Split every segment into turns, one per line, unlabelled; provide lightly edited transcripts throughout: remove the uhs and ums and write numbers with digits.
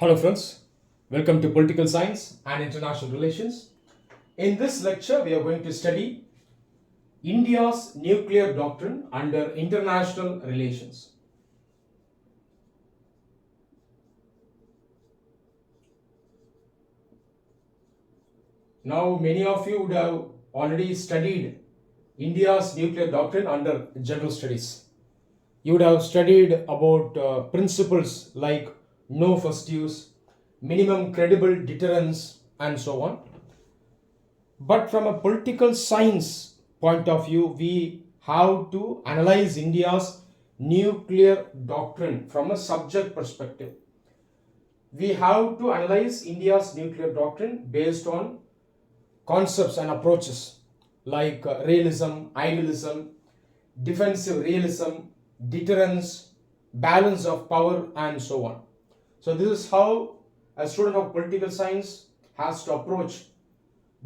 Hello friends, welcome to Political Science and International Relations. In this lecture, we are going to study India's nuclear doctrine under international relations. Now, many of you would have already studied India's nuclear doctrine under general studies. You would have studied about principles like no first use, minimum credible deterrence, and so on. But from a political science point of view, we have to analyze India's nuclear doctrine from a subject perspective. We have to analyze India's nuclear doctrine based on concepts and approaches like realism, idealism, defensive realism, deterrence, balance of power, and so on. So, this is how a student of political science has to approach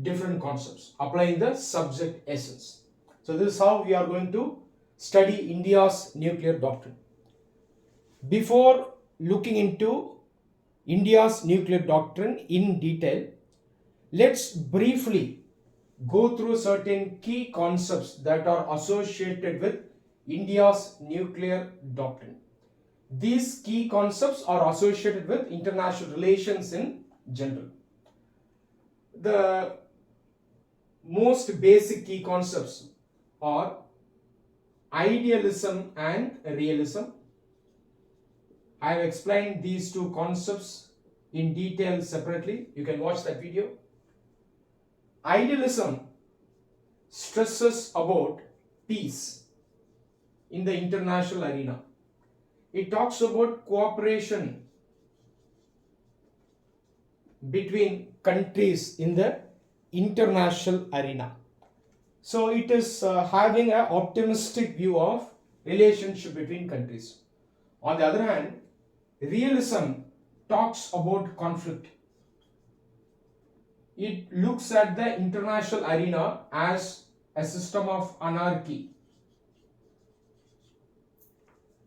different concepts, applying the subject essence. So, this is how we are going to study India's nuclear doctrine. Before looking into India's nuclear doctrine in detail, let's briefly go through certain key concepts that are associated with India's nuclear doctrine. These key concepts are associated with international relations in general. The most basic key concepts are idealism and realism. I have explained these two concepts in detail separately. You can watch that video. Idealism stresses about peace in the international arena. It talks about cooperation between countries in the international arena. So it is having an optimistic view of relationship between countries. On the other hand, realism talks about conflict. It looks at the international arena as a system of anarchy.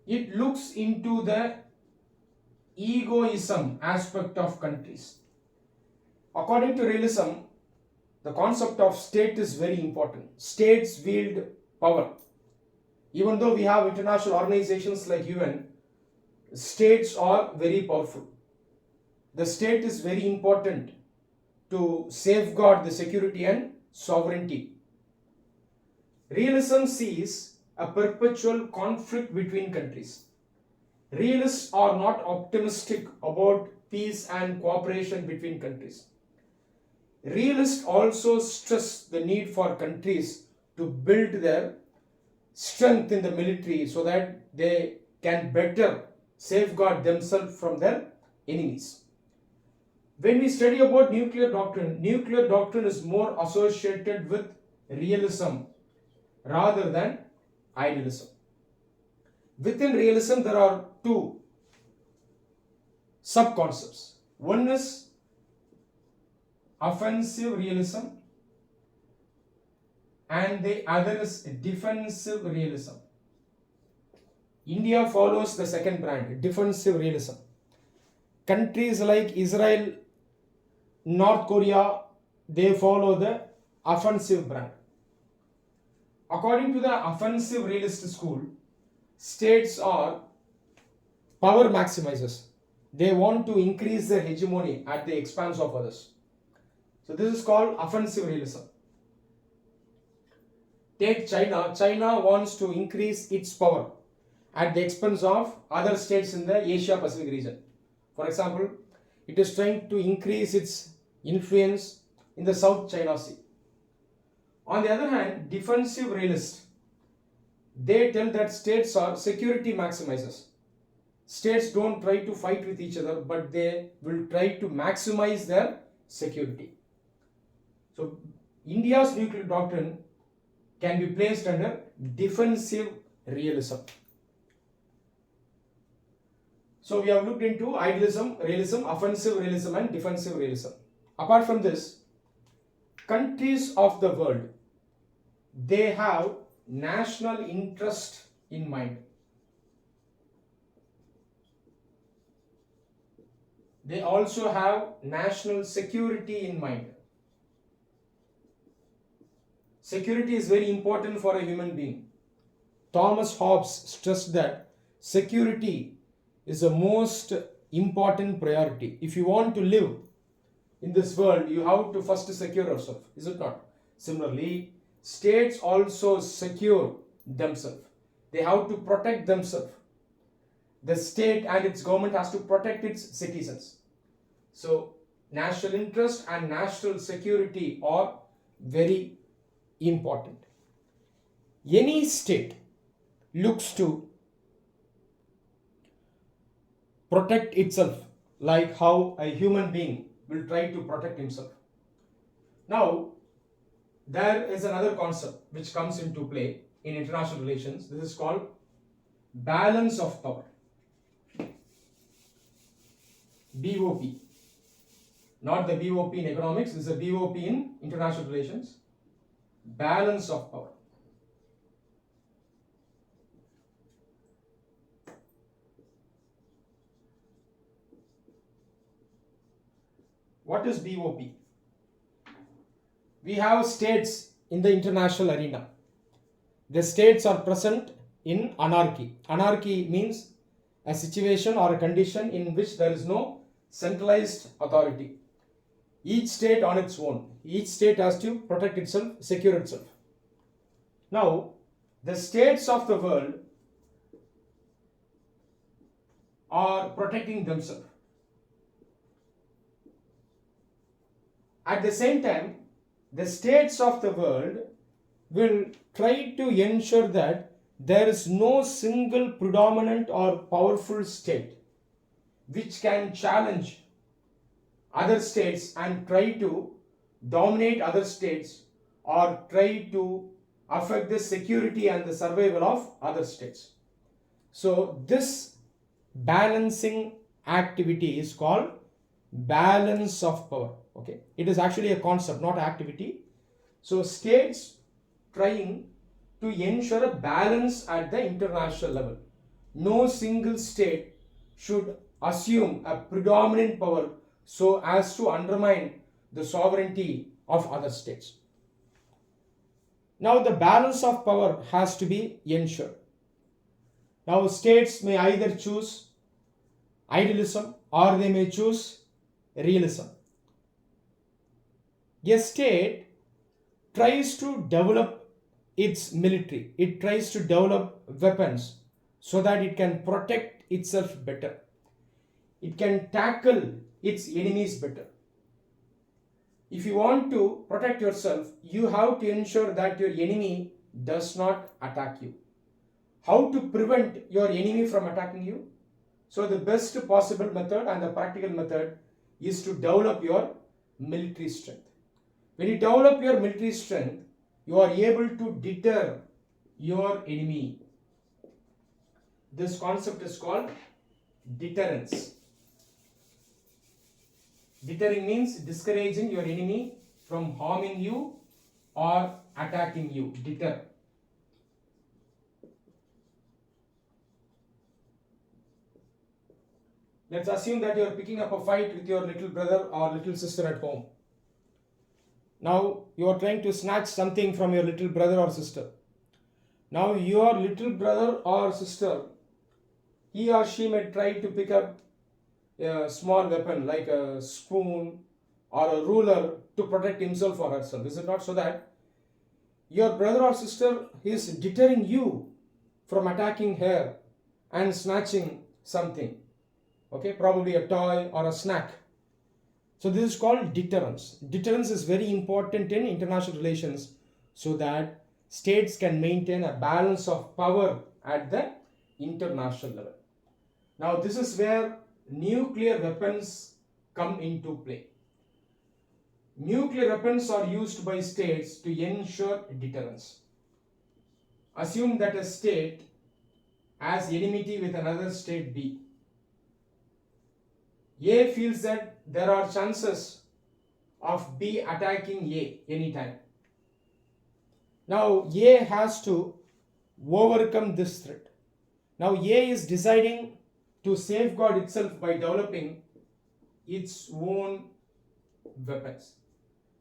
It looks into the egoism aspect of countries. According to realism, the concept of state is very important. States wield power. Even though we have international organizations like UN, states are very powerful. The state is very important to safeguard the security and sovereignty. Realism sees a perpetual conflict between countries. Realists are not optimistic about peace and cooperation between countries. Realists also stress the need for countries to build their strength in the military so that they can better safeguard themselves from their enemies. When we study about nuclear doctrine is more associated with realism rather than idealism. Within realism, there are two sub-concepts. One is offensive realism and the other is defensive realism. India follows the second brand, defensive realism. Countries like Israel, North Korea, they follow the offensive brand. According to the offensive realist school, states are power maximizers. They want to increase their hegemony at the expense of others. So this is called offensive realism. Take China. China wants to increase its power at the expense of other states in the Asia Pacific region. For example, it is trying to increase its influence in the South China Sea. On the other hand, defensive realists, they tell that states are security maximizers. States don't try to fight with each other, but they will try to maximize their security. So, India's nuclear doctrine can be placed under defensive realism. So, we have looked into idealism, realism, offensive realism, and defensive realism. Apart from this, countries of the world, they have national interest in mind. They also have national security in mind. Security is very important for a human being. Thomas Hobbes stressed that security is the most important priority. If you want to live in this world, you have to first secure yourself, is it not? Similarly, states also secure themselves. They have to protect themselves. The state and its government has to protect its citizens. So, national interest and national security are very important. Any state looks to protect itself like how a human being will try to protect himself. Now, there is another concept which comes into play in international relations. This is called balance of power. BOP. Not the BOP in economics, this is a BOP in international relations. Balance of power. What is BOP? We have states in the international arena. The states are present in anarchy. Anarchy means a situation or a condition in which there is no centralized authority. Each state on its own. Each state has to protect itself, secure itself. Now, the states of the world are protecting themselves. At the same time, the states of the world will try to ensure that there is no single predominant or powerful state which can challenge other states and try to dominate other states or try to affect the security and the survival of other states. So this balancing activity is called balance of power. Okay, it is actually a concept, not activity. So states trying to ensure a balance at the international level. No single state should assume a predominant power so as to undermine the sovereignty of other states. Now the balance of power has to be ensured. Now states may either choose idealism or they may choose realism. A state tries to develop its military, it tries to develop weapons so that it can protect itself better. It can tackle its enemies better. If you want to protect yourself, you have to ensure that your enemy does not attack you. How to prevent your enemy from attacking you? So the best possible method and the practical method is to develop your military strength. When you develop your military strength, you are able to deter your enemy. This concept is called deterrence. Deterring means discouraging your enemy from harming you or attacking you. Deter. Let's assume that you are picking up a fight with your little brother or little sister at home. Now you are trying to snatch something from your little brother or sister. Now your little brother or sister, he or she may try to pick up a small weapon like a spoon or a ruler to protect himself or herself. Is it not so that your brother or sister is deterring you from attacking her and snatching something? Okay, probably a toy or a snack. So this is called deterrence. Deterrence is very important in international relations so that states can maintain a balance of power at the international level. Now this is where nuclear weapons come into play. Nuclear weapons are used by states to ensure deterrence. Assume that a state has enmity with another state B. A feels that there are chances of B attacking A anytime. Now A has to overcome this threat. Now A is deciding to safeguard itself by developing its own weapons.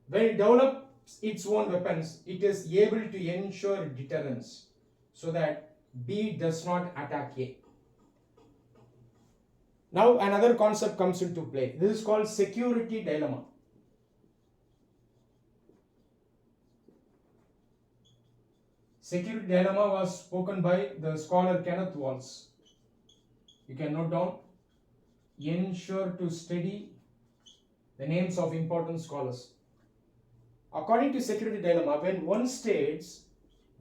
When it develops its own weapons, it is able to ensure deterrence so that B does not attack A. Now another concept comes into play. This is called security dilemma. Security dilemma was spoken by the scholar Kenneth Walls. You can note down, ensure to study the names of important scholars. According to security dilemma, when one state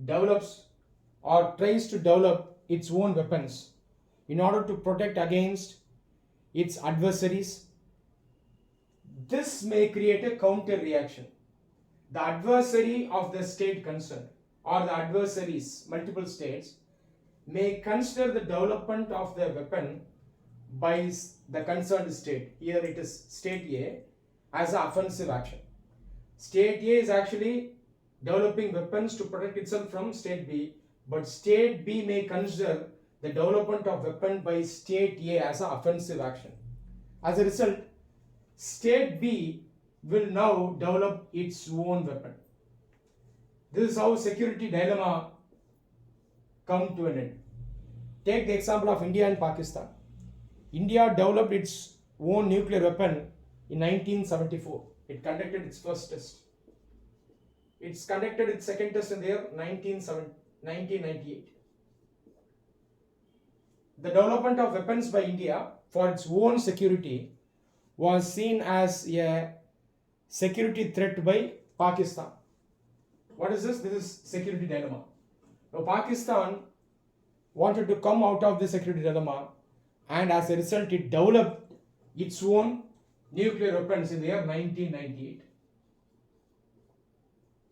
develops or tries to develop its own weapons in order to protect against its adversaries, this may create a counter reaction. The adversary of the state concerned or the adversaries, multiple states, may consider the development of the weapon by the concerned state, here it is state A, as an offensive action. State A is actually developing weapons to protect itself from state B, but state B may consider the development of weapon by state A as an offensive action. As a result, state B will now develop its own weapon. This is how security dilemma come to an end. Take the example of India and Pakistan. India developed its own nuclear weapon in 1974. It conducted its first test. It's conducted its second test in the year 1998. The development of weapons by India for its own security was seen as a security threat by Pakistan. What is this? This is security dilemma. Now Pakistan wanted to come out of the security dilemma, and as a result it developed its own nuclear weapons in the year 1998.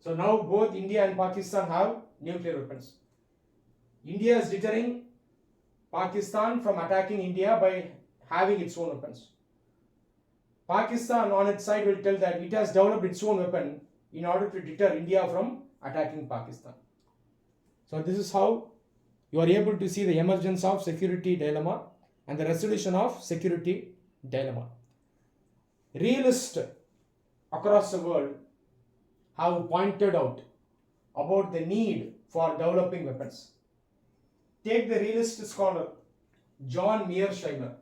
So now both India and Pakistan have nuclear weapons. India is deterring Pakistan from attacking India by having its own weapons. Pakistan on its side will tell that it has developed its own weapon in order to deter India from attacking Pakistan. So this is how you are able to see the emergence of security dilemma and the resolution of security dilemma. Realists across the world have pointed out about the need for developing weapons. Take the realist scholar John Mearsheimer.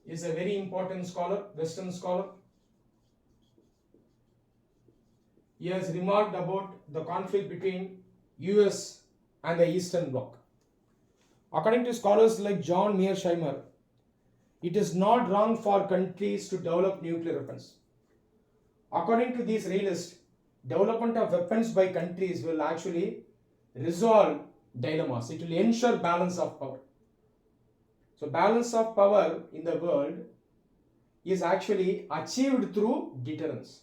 He is a very important scholar, Western scholar. He has remarked about the conflict between US and the Eastern Bloc. According to scholars like John Mearsheimer, it is not wrong for countries to develop nuclear weapons. According to these realists, development of weapons by countries will actually resolve dilemmas. It will ensure balance of power. So balance of power in the world is actually achieved through deterrence.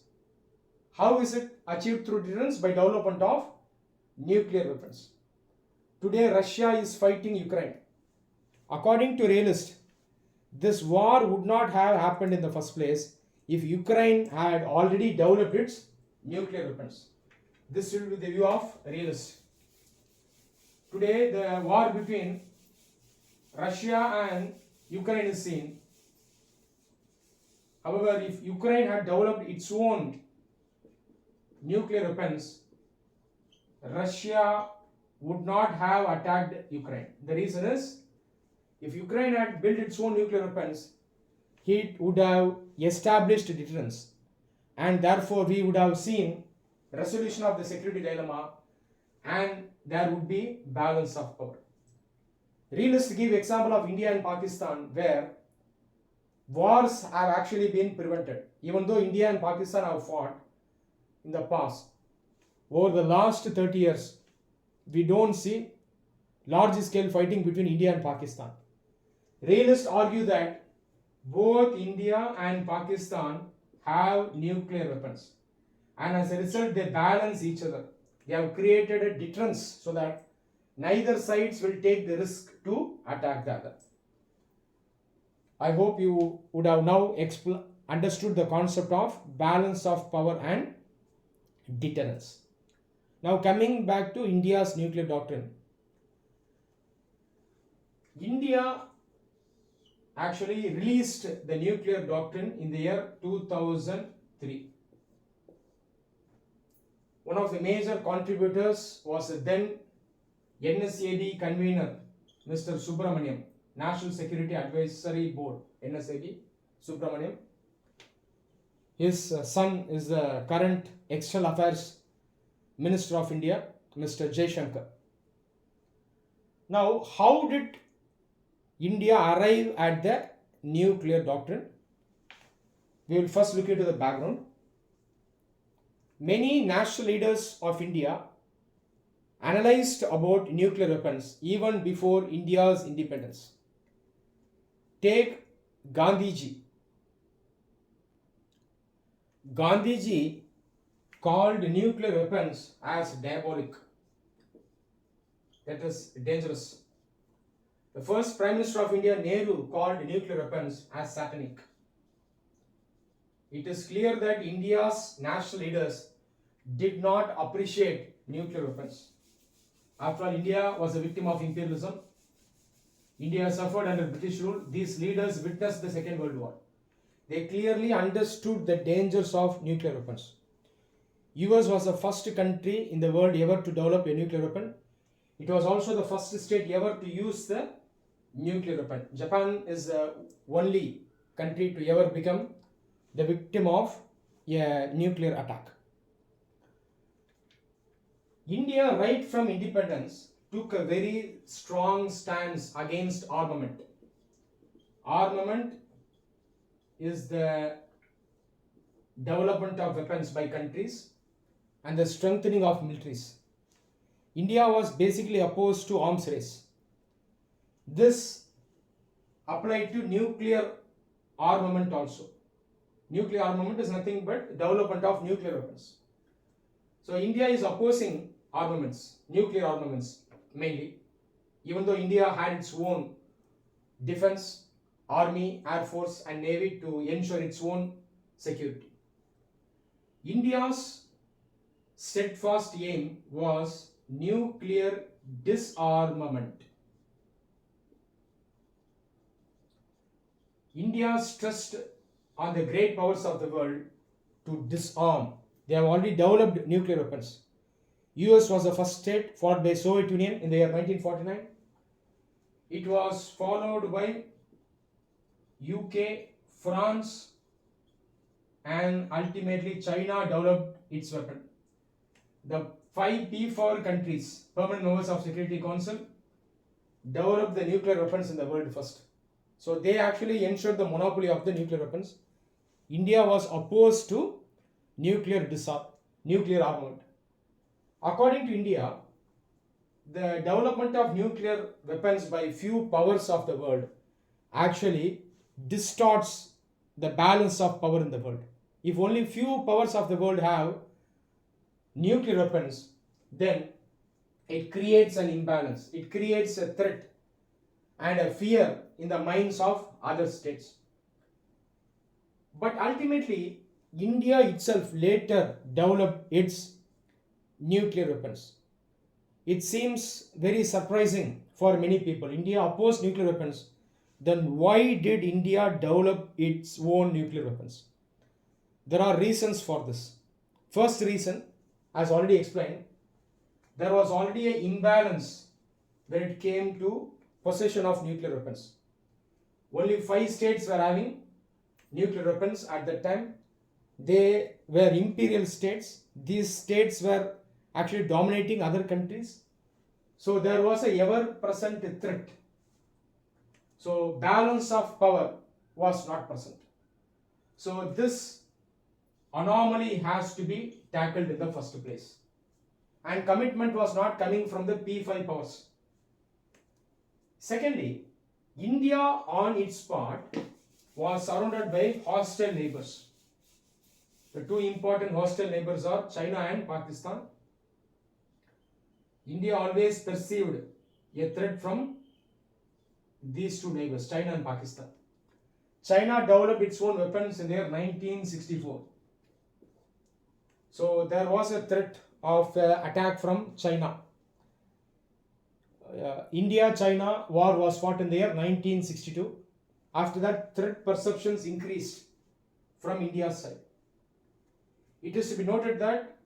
How is it achieved through deterrence? By development of nuclear weapons. Today Russia is fighting Ukraine. According to realists, this war would not have happened in the first place if Ukraine had already developed its nuclear weapons. This will be the view of realists. Today the war between Russia and Ukraine is seen. However, if Ukraine had developed its own nuclear weapons, Russia would not have attacked Ukraine. The reason is, if Ukraine had built its own nuclear weapons, it would have established deterrence, and therefore we would have seen resolution of the security dilemma, and there would be balance of power. Realists give example of India and Pakistan where wars have actually been prevented. Even though India and Pakistan have fought in the past, over the last 30 years, we don't see large scale fighting between India and Pakistan. Realists argue that both India and Pakistan have nuclear weapons, and as a result they balance each other. They have created a deterrence so that neither sides will take the risk to attack the other. I hope you would have now understood the concept of balance of power and deterrence. Now coming back to India's nuclear doctrine. India actually released the nuclear doctrine in the year 2003. One of the major contributors was the then NSAB convener, Mr. Subramaniam, National Security Advisory Board, NSAB, Subramaniam. His son is the current External Affairs Minister of India, Mr. Jaishankar. Now, how did India arrive at the nuclear doctrine? We will first look into the background. Many national leaders of India analyzed about nuclear weapons even before India's independence. Take Gandhiji. Gandhiji called nuclear weapons as diabolic, that is dangerous. The first Prime Minister of India, Nehru, called nuclear weapons as satanic. It is clear that India's national leaders did not appreciate nuclear weapons. After all, India was a victim of imperialism. India suffered under British rule. These leaders witnessed the Second World War. They clearly understood the dangers of nuclear weapons. US was the first country in the world ever to develop a nuclear weapon. It was also the first state ever to use the nuclear weapon. Japan is the only country to ever become the victim of a nuclear attack. India, right from independence, took a very strong stance against armament. Armament is the development of weapons by countries and the strengthening of militaries. India was basically opposed to arms race. This applied to nuclear armament also. Nuclear armament is nothing but development of nuclear weapons. So India is opposing armaments, nuclear armaments mainly, even though India had its own defense, army, air force and navy to ensure its own security. India's steadfast aim was nuclear disarmament. India stressed on the great powers of the world to disarm. They have already developed nuclear weapons. US was the first state, followed by Soviet Union in the year 1949. It was followed by UK, France, and ultimately China developed its weapon. The 5 P4 countries, permanent members of Security Council, developed the nuclear weapons in the world first. So they actually ensured the monopoly of the nuclear weapons. India was opposed to nuclear armament. According to India, the development of nuclear weapons by few powers of the world actually distorts the balance of power in the world. If only few powers of the world have nuclear weapons, then it creates an imbalance. It creates a threat and a fear in the minds of other states. But ultimately, India itself later developed its nuclear weapons. It seems very surprising for many people. India opposed nuclear weapons. Then why did India develop its own nuclear weapons? There are reasons for this. First reason, as already explained, there was already an imbalance when it came to possession of nuclear weapons. Only 5 states were having nuclear weapons at that time. They were imperial states. These states were actually dominating other countries. So there was a ever-present threat. So balance of power was not present. So this anomaly has to be tackled in the first place. And commitment was not coming from the P5 powers. Secondly, India on its part was surrounded by hostile neighbors. The 2 important hostile neighbors are China and Pakistan. India always perceived a threat from these 2 neighbors, China and Pakistan. China developed its own weapons in the year 1964. So there was a threat of attack from China. India-China war was fought in the year 1962. After that, threat perceptions increased from India's side. It is to be noted that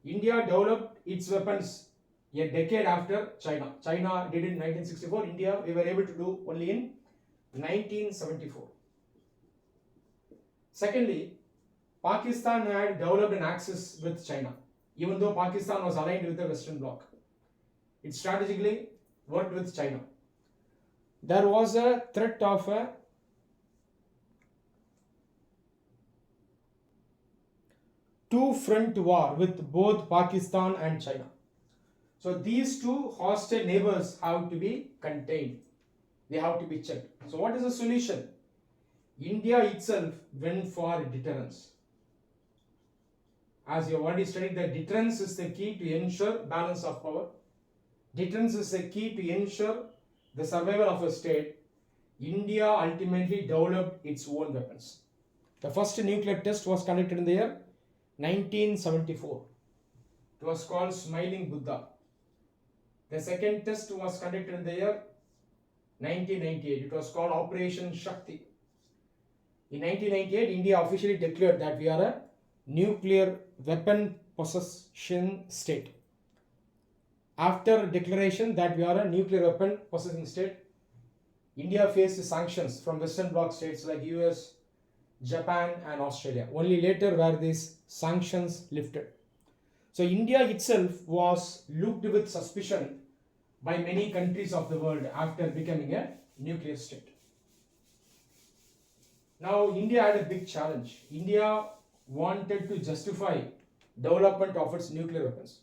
India developed its weapons a decade after China. China did it in 1964. India, we were able to do only in 1974. Secondly, Pakistan had developed an axis with China. Even though Pakistan was aligned with the Western Bloc, it strategically worked with China. There was a threat of a two-front war with both Pakistan and China. So these two hostile neighbors have to be contained. They have to be checked. So what is the solution? India itself went for deterrence. As you have already studied, that deterrence is the key to ensure balance of power. Deterrence is the key to ensure the survival of a state. India ultimately developed its own weapons. The first nuclear test was conducted in the year 1974. It was called Smiling Buddha. The second test was conducted in the year 1998. It was called Operation Shakti. In 1998, India officially declared that we are a nuclear weapon possession state. After declaration that we are a nuclear weapon possessing state, India faced sanctions from Western Bloc states like US, Japan and Australia. Only later were these sanctions lifted. So India itself was looked with suspicion by many countries of the world after becoming a nuclear state. Now India had a big challenge. India wanted to justify development of its nuclear weapons.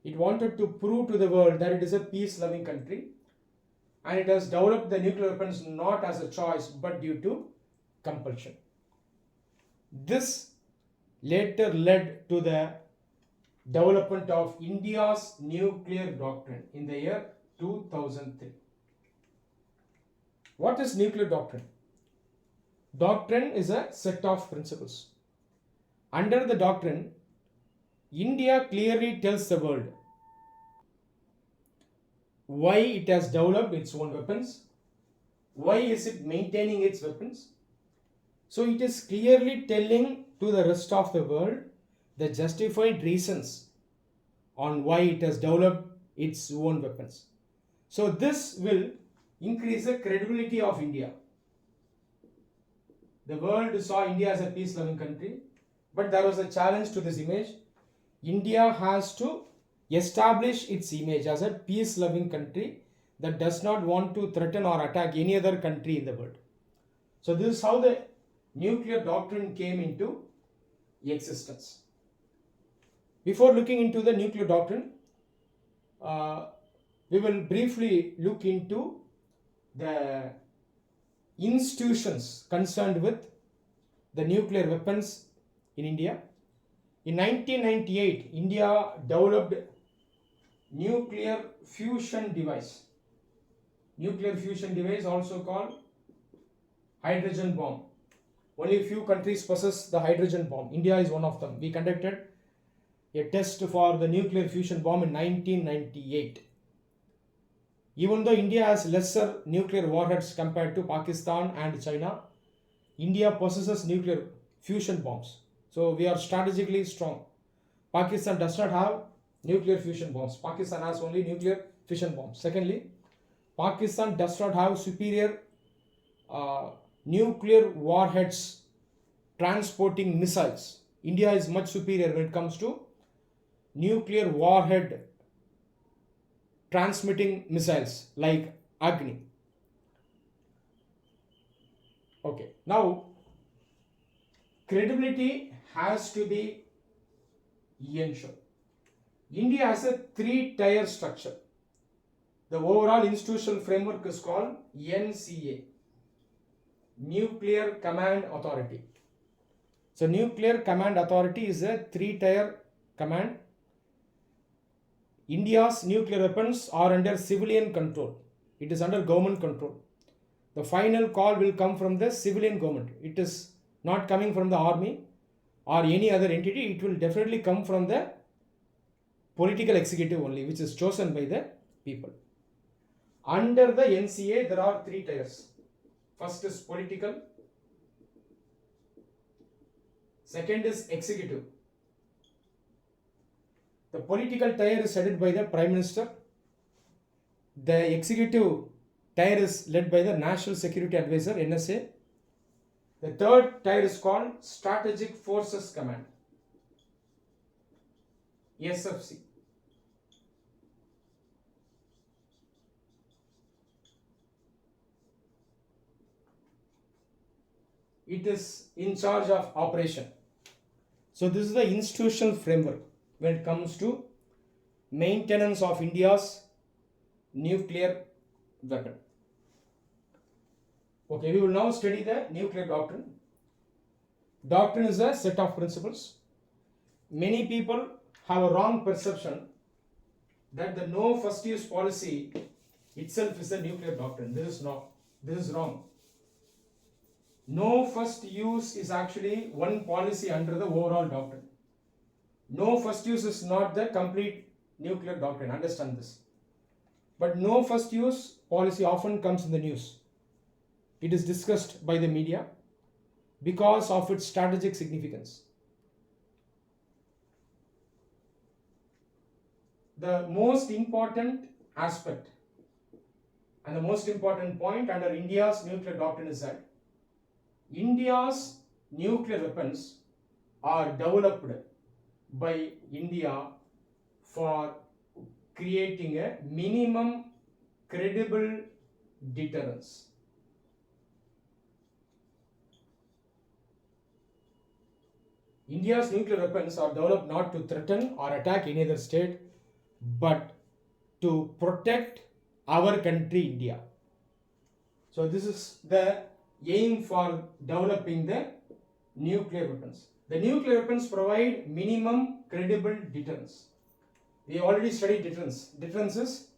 It wanted to prove to the world that it is a peace-loving country, and it has developed the nuclear weapons not as a choice but due to compulsion. This later led to the development of India's nuclear doctrine in the year 2003. What is nuclear doctrine? Doctrine is a set of principles. Under the doctrine, India clearly tells the world why it has developed its own weapons, why is it maintaining its weapons. So it is clearly telling to the rest of the world the justified reasons on why it has developed its own weapons. So this will increase the credibility of India. The world saw India as a peace-loving country, but there was a challenge to this image. India has to establish its image as a peace-loving country that does not want to threaten or attack any other country in the world. So this is how the nuclear doctrine came into existence. Before looking into the nuclear doctrine, we will briefly look into the institutions concerned with the nuclear weapons in India. In 1998, India developed nuclear fusion device. Nuclear fusion device, also called hydrogen bomb. Only a few countries possess the hydrogen bomb. India is one of them. We conducted a test for the nuclear fusion bomb in 1998. Even though India has lesser nuclear warheads compared to Pakistan and China, India possesses nuclear fusion bombs. So we are strategically strong. Pakistan does not have nuclear fusion bombs. Pakistan has only nuclear fission bombs. Secondly, Pakistan does not have superior nuclear warheads transporting missiles. India is much superior when it comes to nuclear warhead transmitting missiles like Agni. Okay, now credibility has to be ensured. India has a three-tier structure. The overall institutional framework is called NCA, Nuclear Command Authority. So Nuclear Command Authority is a three-tier command. India's nuclear weapons are under civilian control. It is under government control. The final call will come from the civilian government. It is not coming from the army or any other entity. It will definitely come from the political executive only, which is chosen by the people. Under the NCA, there are three tiers. First is political, second is executive. The political tier is headed by the Prime Minister. The executive tier is led by the National Security Advisor, NSA. The third tier is called Strategic Forces Command, SFC. It is in charge of operation. So this is the institutional framework when it comes to maintenance of India's nuclear weapon. Okay, we will now study the nuclear doctrine. Doctrine is a set of principles. Many people have a wrong perception that the no first use policy itself is a nuclear doctrine. This is wrong. No first use is actually one policy under the overall doctrine. No first use is not the complete nuclear doctrine. Understand this. But no first use policy often comes in the news. It is discussed by the media because of its strategic significance. The most important aspect and the most important point under India's nuclear doctrine is that India's nuclear weapons are developed by India for creating a minimum credible deterrence. India's nuclear weapons are developed not to threaten or attack any other state, but to protect our country, India. So this is the aim for developing the nuclear weapons. The nuclear weapons provide minimum credible deterrence. We already studied deterrence. Deterrence is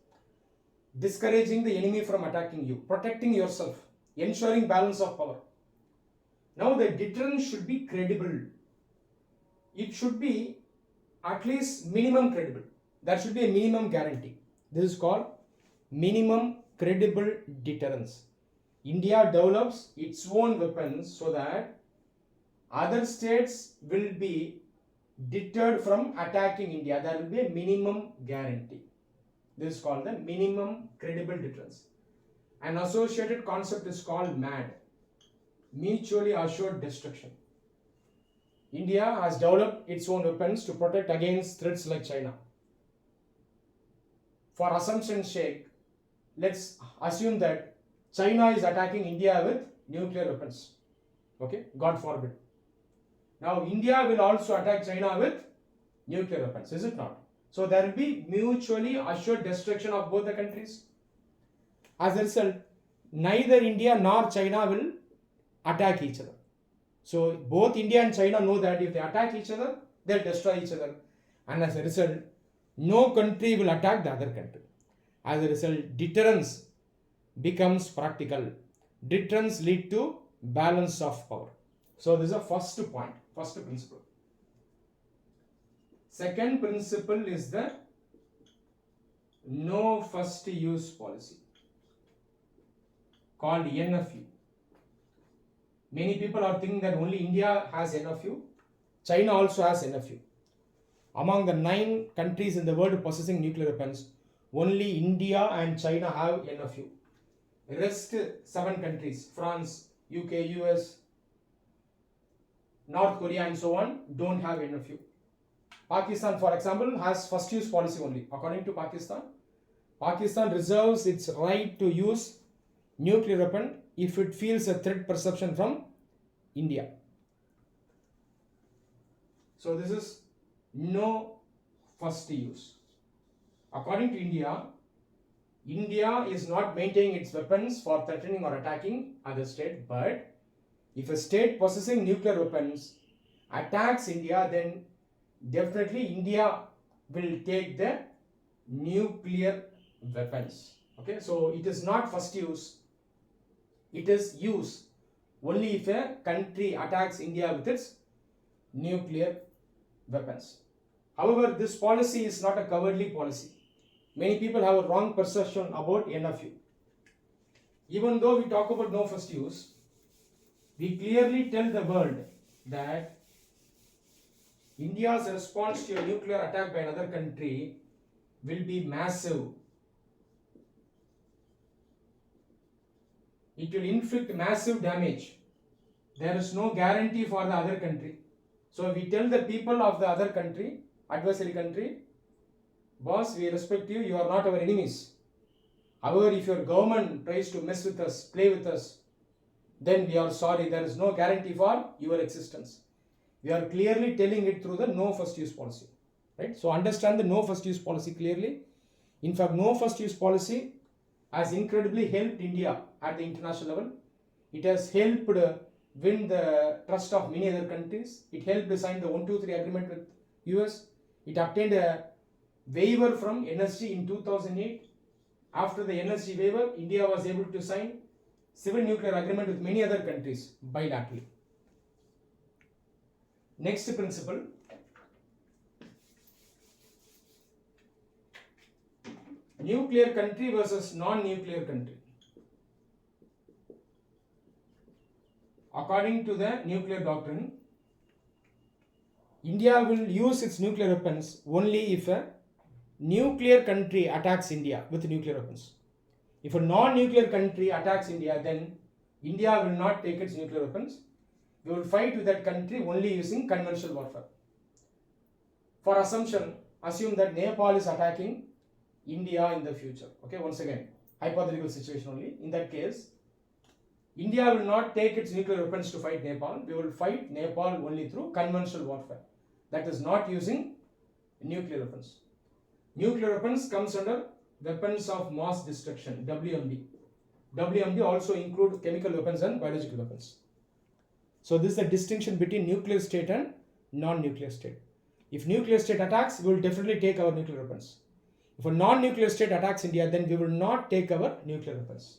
discouraging the enemy from attacking you, protecting yourself, ensuring balance of power. Now the deterrence should be credible. It should be at least minimum credible. There should be a minimum guarantee. This is called minimum credible deterrence. India develops its own weapons so that other states will be deterred from attacking India. There will be a minimum guarantee. This is called the minimum credible deterrence. An associated concept is called MAD, mutually assured destruction. India has developed its own weapons to protect against threats like China. For assumption's sake, let's assume that China is attacking India with nuclear weapons. Okay, God forbid. Now India will also attack China with nuclear weapons, is it not? So there will be mutually assured destruction of both the countries. As a result, neither India nor China will attack each other. So both India and China know that if they attack each other, they'll destroy each other. And as a result, no country will attack the other country. As a result, deterrence becomes practical. Deterrence leads to balance of power. So this is the first point, first principle. Second principle is the no first use policy, called NFU. Many people are thinking that only India has NFU. China also has NFU. Among the 9 countries in the world possessing nuclear weapons, only India and China have NFU. Rest 7 countries, France, UK, US, North Korea and so on, don't have NFU. Pakistan, for example, has first use policy only. According to Pakistan, Pakistan reserves its right to use nuclear weapon if it feels a threat perception from India. So this is no first use. According to India, India is not maintaining its weapons for threatening or attacking other state, but if a state possessing nuclear weapons attacks India, then definitely India will take the nuclear weapons. Okay, so it is not first use, it is use only if a country attacks India with its nuclear weapons. However, this policy is not a cowardly policy. Many people have a wrong perception about NFU. Even though we talk about no first use, we clearly tell the world that India's response to a nuclear attack by another country will be massive. It will inflict massive damage. There is no guarantee for the other country. So we tell the people of the other country, adversary country, boss, we respect you, you are not our enemies. However, if your government tries to mess with us, play with us, then we are sorry, there is no guarantee for your existence. We are clearly telling it through the no first use policy. Right? So understand the no first use policy clearly. In fact, no first use policy has incredibly helped India at the international level. It has helped win the trust of many other countries. It helped sign the 123 agreement with US. It obtained a waiver from NSG in 2008. After the NSG waiver, India was able to sign civil nuclear agreement with many other countries bilaterally. Next principle, nuclear country versus non-nuclear country. According to the nuclear doctrine, India will use its nuclear weapons only if a nuclear country attacks India with nuclear weapons. If a non-nuclear country attacks India, then India will not take its nuclear weapons. We will fight with that country only using conventional warfare. For assume that Nepal is attacking India in the future. Okay, once again, hypothetical situation only. In that case, India will not take its nuclear weapons to fight Nepal. We will fight Nepal only through conventional warfare. That is not using nuclear weapons. Nuclear weapons comes under weapons of mass destruction, WMD. WMD also include chemical weapons and biological weapons. So this is the distinction between nuclear state and non-nuclear state. If nuclear state attacks, we will definitely take our nuclear weapons. If a non-nuclear state attacks India, then we will not take our nuclear weapons.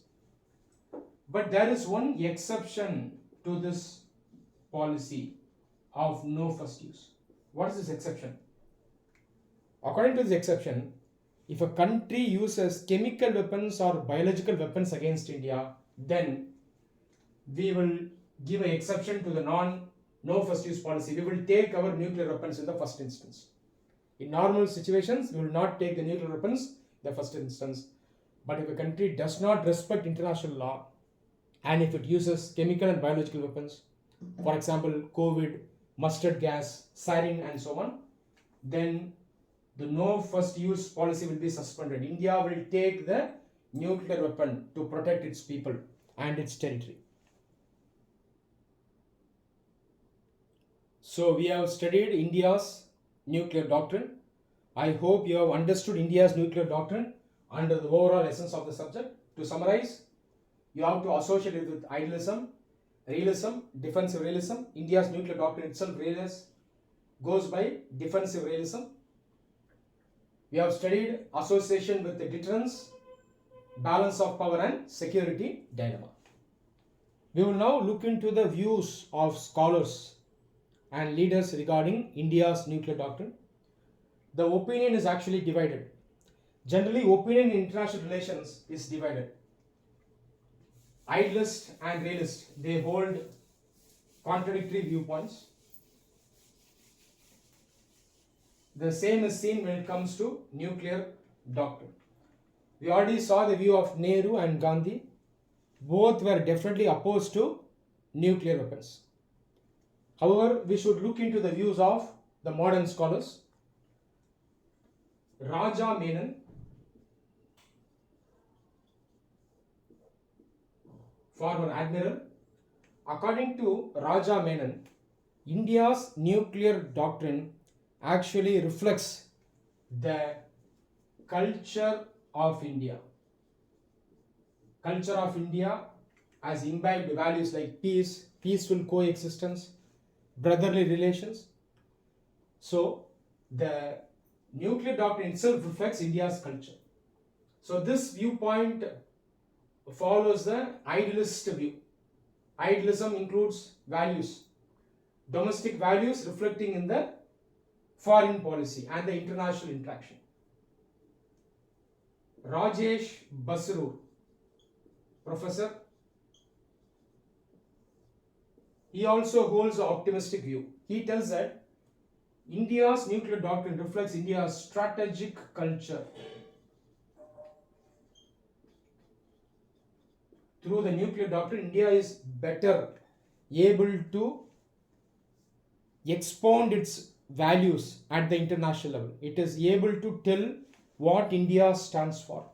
But there is one exception to this policy of no first use. What is this exception? According to this exception, if a country uses chemical weapons or biological weapons against India, then we will give an exception to the no first use policy. We will take our nuclear weapons in the first instance. In normal situations, we will not take the nuclear weapons in the first instance. But if a country does not respect international law, and if it uses chemical and biological weapons, for example, COVID, mustard gas, sarin, and so on, then the no first use policy will be suspended. India will take the nuclear weapon to protect its people and its territory. So we have studied India's nuclear doctrine. I hope you have understood India's nuclear doctrine under the overall essence of the subject. To summarize, you have to associate it with idealism, realism, defensive realism. India's nuclear doctrine itself goes by defensive realism. We have studied association with the deterrence, balance of power and security dilemma. We will now look into the views of scholars and leaders regarding India's nuclear doctrine. The opinion is actually divided. Generally, opinion in international relations is divided. Idealist and realist, they hold contradictory viewpoints. The same is seen when it comes to nuclear doctrine. We already saw the view of Nehru and Gandhi. Both were definitely opposed to nuclear weapons. However, we should look into the views of the modern scholars. Raja Menon, former admiral. According to Raja Menon, India's nuclear doctrine actually reflects the culture of India. Culture of India has imbibed values like peace, peaceful coexistence, brotherly relations. So the nuclear doctrine itself reflects India's culture. So this viewpoint follows the idealist view. Idealism includes values, domestic values reflecting in the foreign policy and the international interaction. Rajesh Basrur, professor. He also holds an optimistic view. He tells that India's nuclear doctrine reflects India's strategic culture. Through the nuclear doctrine, India is better able to expound its values at the international level. It is able to tell what India stands for.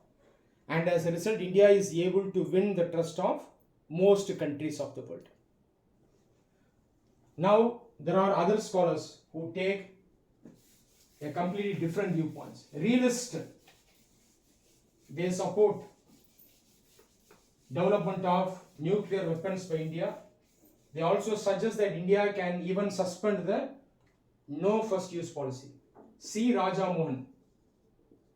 And as a result, India is able to win the trust of most countries of the world. Now, there are other scholars who take a completely different viewpoints. Realist, they support development of nuclear weapons by India. They also suggest that India can even suspend the no first use policy. C. Raja Mohan,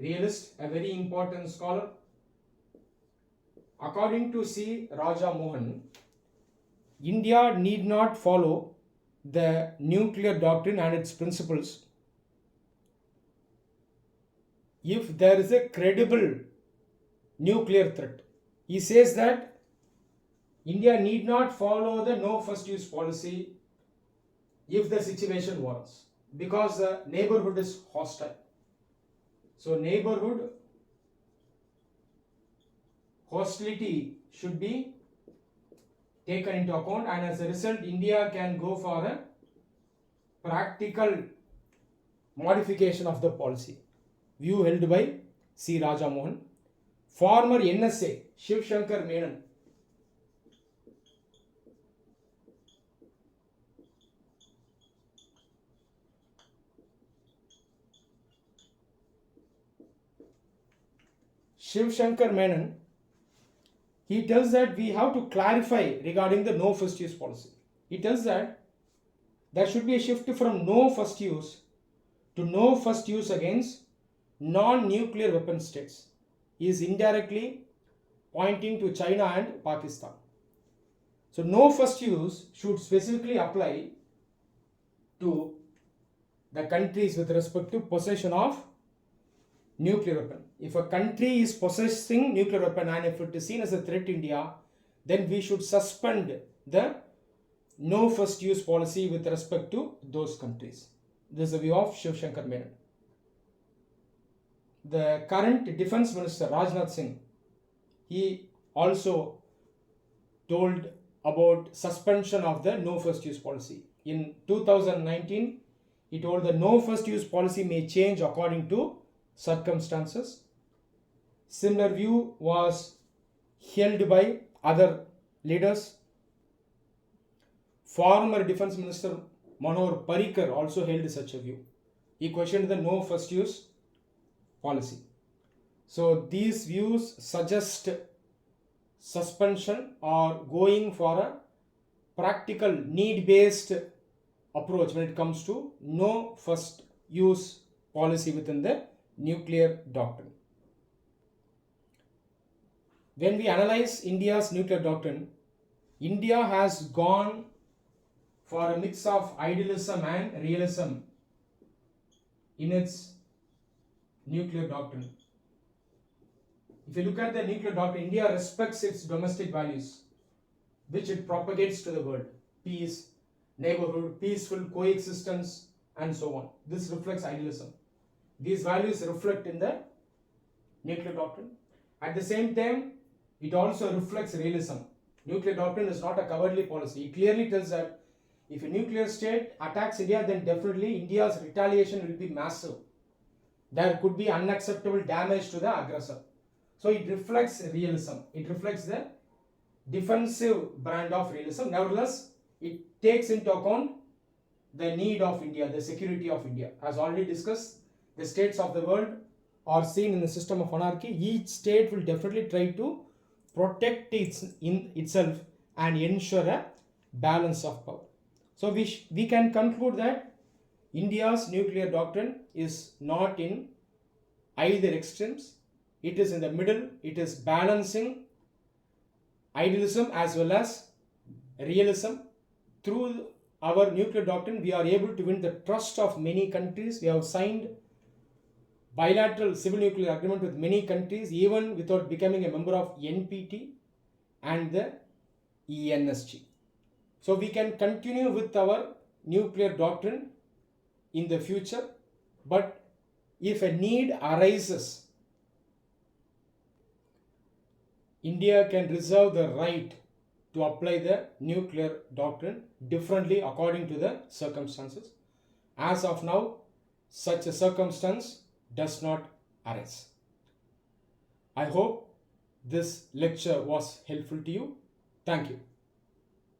realist, a very important scholar. According to C. Raja Mohan, India need not follow the nuclear doctrine and its principles if there is a credible nuclear threat. He says that India need not follow the no first use policy if the situation warrants, because the neighborhood is hostile. So neighborhood hostility should be taken into account, and as a result India can go for a practical modification of the policy. View held by C. Raja Mohan. Former NSA Shiv Shankar Menon, he tells that we have to clarify regarding the no first use policy. He tells that there should be a shift from no first use to no first use against non-nuclear weapon states. He is indirectly pointing to China and Pakistan. So no first use should specifically apply to the countries with respect to possession of nuclear weapon. If a country is possessing nuclear weapon and if it is seen as a threat to India, then we should suspend the no first use policy with respect to those countries. This is the view of Shiv Shankar Menon. The current defense minister Rajnath Singh, he also told about suspension of the no first use policy. In 2019, he told the no first use policy may change according to circumstances. Similar view was held by other leaders. Former defense minister Manohar Parrikar also held such a view. He questioned the no first use policy. So these views suggest suspension or going for a practical need-based approach when it comes to no first use policy within the nuclear doctrine. When we analyze India's nuclear doctrine, India has gone for a mix of idealism and realism in its nuclear doctrine. If you look at the nuclear doctrine, India respects its domestic values, which it propagates to the world: peace, neighborhood, peaceful coexistence, and so on. This reflects idealism. These values reflect in the nuclear doctrine. At the same time, it also reflects realism. Nuclear doctrine is not a cowardly policy. It clearly tells that if a nuclear state attacks India, then definitely India's retaliation will be massive. There could be unacceptable damage to the aggressor. So it reflects realism. It reflects the defensive brand of realism. Nevertheless, it takes into account the need of India, the security of India. As already discussed, the states of the world are seen in the system of anarchy. Each state will definitely try to protect itself and ensure a balance of power. So we can conclude that India's nuclear doctrine is not in either extremes. It is in the middle. It is balancing idealism as well as realism. Through our nuclear doctrine, we are able to win the trust of many countries. We have signed bilateral civil nuclear agreement with many countries, even without becoming a member of NPT. and the ENSG. So we can continue with our nuclear doctrine in the future, but if a need arises, India can reserve the right to apply the nuclear doctrine differently according to the circumstances. As of now, such a circumstance does not arise. I hope this lecture was helpful to you. Thank you.